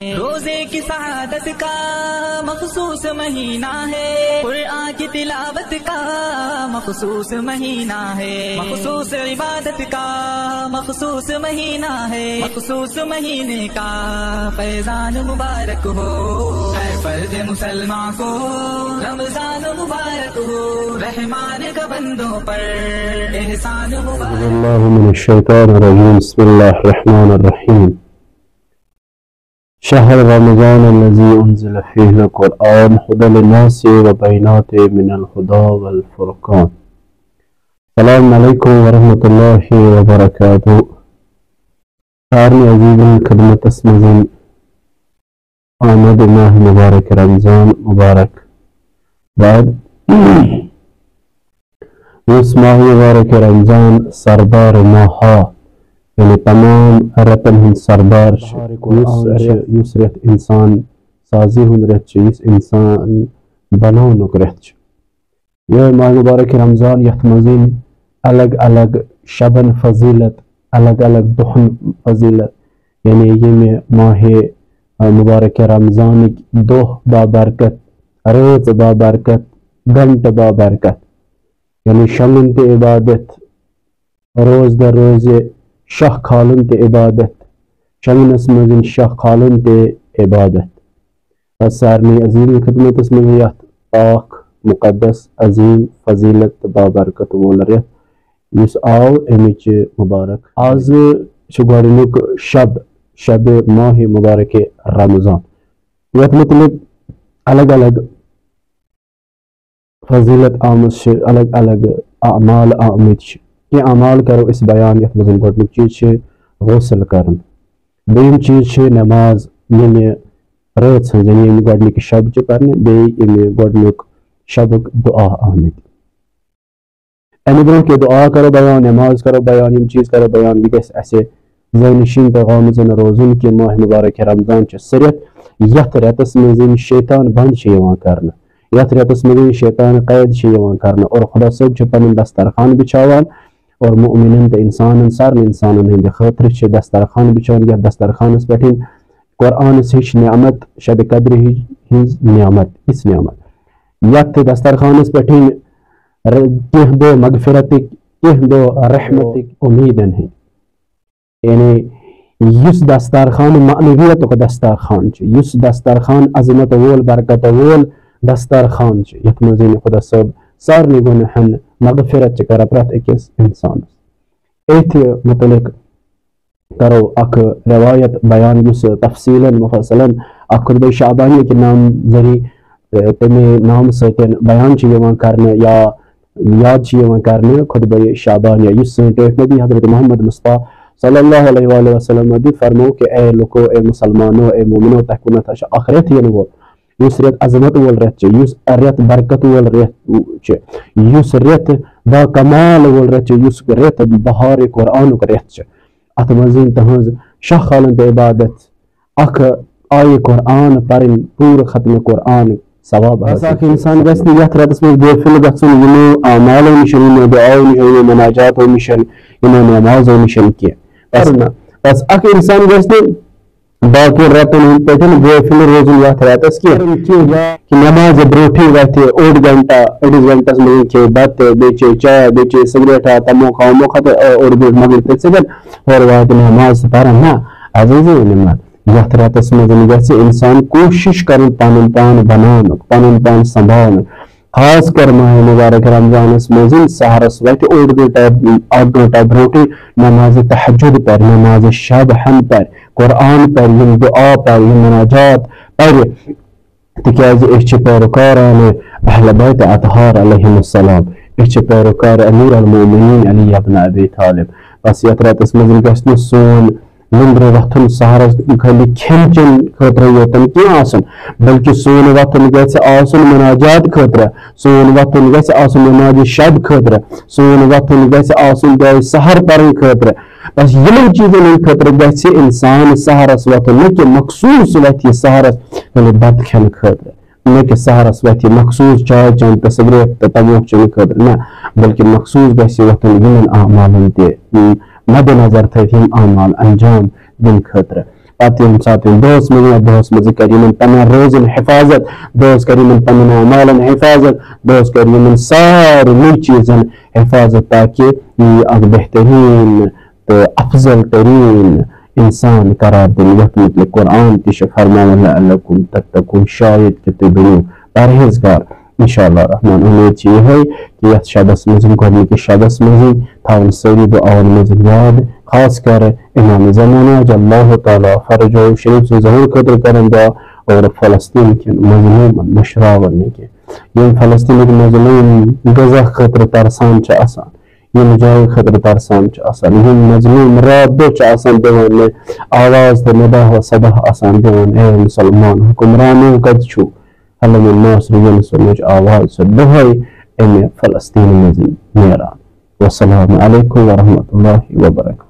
روزے کی سعادت کا مخصوص مہینہ ہے، قرآن کی تلاوت کا مخصوص مہینہ ہے، مخصوص عبادت کا مخصوص مہینہ ہے، مخصوص مہینے کا فیضان مبارک ہو، ہر فرد مسلمان کو رمضان مبارک ہو، رحمان کا بندوں پر احسان مبارک۔ اللہ من الشیطان الرجیم، بسم اللہ الرحمن الرحیم۔ شهر رمضان الذي أنزل فيه القرآن هدى للناس وبينات من الهدى والفرقان۔ السلام علیکم ورحمۃ اللہ وبرکاتہ۔ سارے عزیزان خدمت اسمزن آمد ماہ مبارک رمضان مبارک بعد اس ماہ مبارک رمضان سردار ماہا یعنی تمام رتن ہند سردار یس رت انسان سازی ہند رت یس انسان بناونک رت یہ ماہ مبارک رمضان یت مزین الگ الگ شبن فضیلت الگ الگ دہن فضیلت یعنی یہ ماہ مبارک رمضان دہ بابرکت رات بابرکت گھنٹ بابرکت یعنی شمن تے عبادت روز در روز شاہ کھالن تے عبادت شمنس مزن شاہ کھالن تے عبادت سارنی عظیم خدمت اس میں یت پاک مقدس عظیم فضیلت بابرکت وول رت اس آو امچ مبارک آز گۄڈنیُک شب ماہ مبارک رمضان یت متعلق الگ الگ فضیلت آمت الگ الگ اعمال آمت کہ اعمال کرو اس بیان یت مزن گۄڈنیُک چیز غسل کرن دویم چیز نماز یعنی رات سن یعنی گۄڈنیُک شب کرنے بیٚیہِ گۄڈنیُک شبک دعا آمت امہ برونٛہہ کہ دعا کرو بیان نماز کرو بیان یم چیز کرو بیان یہ گژھِ اسہِ زٲنِشِن پیغام زن روزن کہ ماہ مبارک رمضان سُہ رٮ۪تھ یتھ رٮ۪تس منٛز شیطان بند یِوان کرنہٕ یتھ رٮ۪تس منٛز شیطان قید یِوان کرنہٕ اور خدا صٲب چھُ پنُن دسترخوان بچھاوان اور مؤمنن تہٕ انسانن سارنٕے انسانن ہٕنٛدِ خٲطرٕ چھِ دسترخوان بچھاوان یتھ دسترخوانس پٮ۪ٹھ قرآنس ہِش نعمت شب قدر ہٕنٛز نعمت یِژھ نعمت یتھ دسترخوانس پٮ۪ٹھ کینٛہہ دۄہ مغفرتٕکۍ کینٛہہ دۄہ رحمتٕکۍ اُمیٖدن ہٕنٛدۍ یعنی یُس دسترخوان معنویتُک دسترخوان چھُ یُس دسترخوان عظمت وول برکت وول دسترخوان چھُ یتھ منٛز خدا صٲب سارنٕے گۄنہن مغفرت چھِ کران پرٛٮ۪تھ أکِس انسانس أتھۍ متعلق کرو اکھ روایت بیان یُس تفصیلن مفصلن اکھ خطبہ شعبانیہ کہ نام ذریعہ تمے نام سۭتۍ بیان چھُ یِوان کرنہٕ یا یاد چھُ یِوان کرنہٕ خطبہ شعبانیہ یُس سٲنۍ ٹٲٹھۍ نبی حضرت محمد مصطفیٰ صلی اللہ علیہ وآلہ وسلم نبی فرمو کہ اے لوکو اے مسلمانو اے مومنو تۄہہِ کُنتھ چھُ اکھ رٮ۪تھ یِنہٕ وول یُس رٮ۪تھ عظمت وول رٮ۪تھ چھُ یُس رٮ۪تھ برکت وول رٮ۪تھ چھُ یُس رٮ۪تھ با کمال وول رٮ۪تھ چھُ یُس رٮ۪تھ بہار قرآنُک رٮ۪تھ چھُ اتھ منٛز تہنٛز شاہ کھالن تہٕ عبادت اکھ آیہِ قرآن پرٕنۍ پوٗرٕ ختمہِ قرآن ثواب اکھ انسان گژھِ نہٕ یتھ رٮ۪تس منٛز غٲفِل گژھُن یِمو اعمالو نِش یِمو دعاو نِش یِمو مناجاتو نِش یِمو نمازو نِش کینٛہہ بس اکھ انسان گژھِ نہٕ باقی رٮ۪تن ہٕنٛدۍ پٲٹھۍ غٲفِل روزُن یتھ رٮ۪تس کینٛہہ کہ نمازِ برونٛٹھٕے وتھِ اوٚڑ گنٹہٕ أڑِس گنٹس منٛز کھیٚیہِ بتہٕ بیٚیہِ چیٚیہِ چاے بیٚیہِ چیٚیہِ سگریٹا تموکھا وموکھا تہٕ اوٚڑ گٲنٛٹہٕ مغرب پٔژھِ ہورٕ واتہِ نماز پران نہ عزیٖزی یتھ رٮ۪تس منٛز گژھِ انسان کوٗشش کرُن پنُن پان بناونُک پنُن پان سنبھالنُک خاص کر ماہ مبارک رمضانس منٛز سحرس وتہِ اوٚڑ گنٹہٕ اکھ گنٹہٕ برونٛٹھٕے نمازِ تہجد پرِ نمازِ شب ہن پرِ قرآن پرِ یِم دعا پرِ یِم مناجات پرِ تِکیازِ أسۍ چھِ پیروکارانہِ اہلِ بیت اطہار علیہم السلام أسۍ چھِ پیروکار امیر المومنین علی ابن ابی طالب بس یتھ رٮ۪تس منٛز گژھِ نہٕ سون نندرٕ وۄتھُن سحرس خٲلی کھٮ۪ن چٮ۪ن خٲطرٕ یوتن کینٛہہ آسُن بلکہِ سون وۄتھُن گژھِ آسُن مناجات خٲطرٕ سون وۄتھُن گژھِ آسُن نمازِ شب خٲطرٕ سون وۄتھُن گژھِ آسُن دعاے سحر پرنہٕ خٲطرٕ بس یِمن چیٖزن ہٕنٛدِ خٲطرٕ گژھِ انسان سحرس وۄتھُن نہ کہِ مخصوٗص وتھِ یہِ سحرس خٲلی بتہٕ کھٮ۪نہٕ خٲطرٕ نہ کہ سحرس وتھِ مخصوٗص چاے چٮ۪نہٕ تہٕ سگریٹ تہٕ تموکھ چٮ۪نہٕ خٲطرٕ نہ بلکہِ مخصوٗص گژھِ وۄتھُن یِمن اعمالن تہِ مد نظر تھٲیِتھ یِم اعمال انجام دِنہٕ خٲطرٕ پتہ ییٚمہِ ساتہٕ دۄہس منٛز یِوان دۄہس منٛز کرِ یِمن پننٮ۪ن روزن حفاظت دۄہس کرِ یِمن پننٮ۪ن اعمالن حفاظت دۄہس کرِ یِمن سارنٕے چیٖزن حفاظت تاکہِ یہِ اکھ بہتریٖن تہٕ افضل تریٖن انسان قرار دِنہٕ یتھ متعلق قرآن تہِ چھُ فرماوان لعلکم تتقون شاید کہِ تُہۍ بٔنِو پرہیزگار انشاءاللہ رحمان امید چھِ یِہے کہِ یتھ شبس منٛز گۄڈنِکِس شبس منٛز تھاوُن سٲری دُعاون منٛز یاد خاص کر امام زمانہ اللہ تعالیٰ فرجو شریف سٕنٛز ظہوٗر خٲطرٕ کران دعا اور فلسطین کٮ۪ن مظلوٗمن مٔشراوان نہٕ کینٛہہ یِم فلسطیٖنٕکۍ مظلوٗم غزہ خٲطرٕ ترسان چھِ آسان یِم جایہِ خٲطرٕ ترسان چھِ آسان یِم مظلوٗم رات دۄہ چھِ آسان دِوان مےٚ آواز تہٕ نِداہ و صداہ آسان دِوان اے مُسلمان حُکُمرانو کتہِ چھُو علم ناصر یوٗنُس صٲبنٕچ آواز چھِ دۄہے امہِ فلسطیٖن منٛزٕے نیران والسلام علیکم ورحمۃ اللہ وبرکاتہ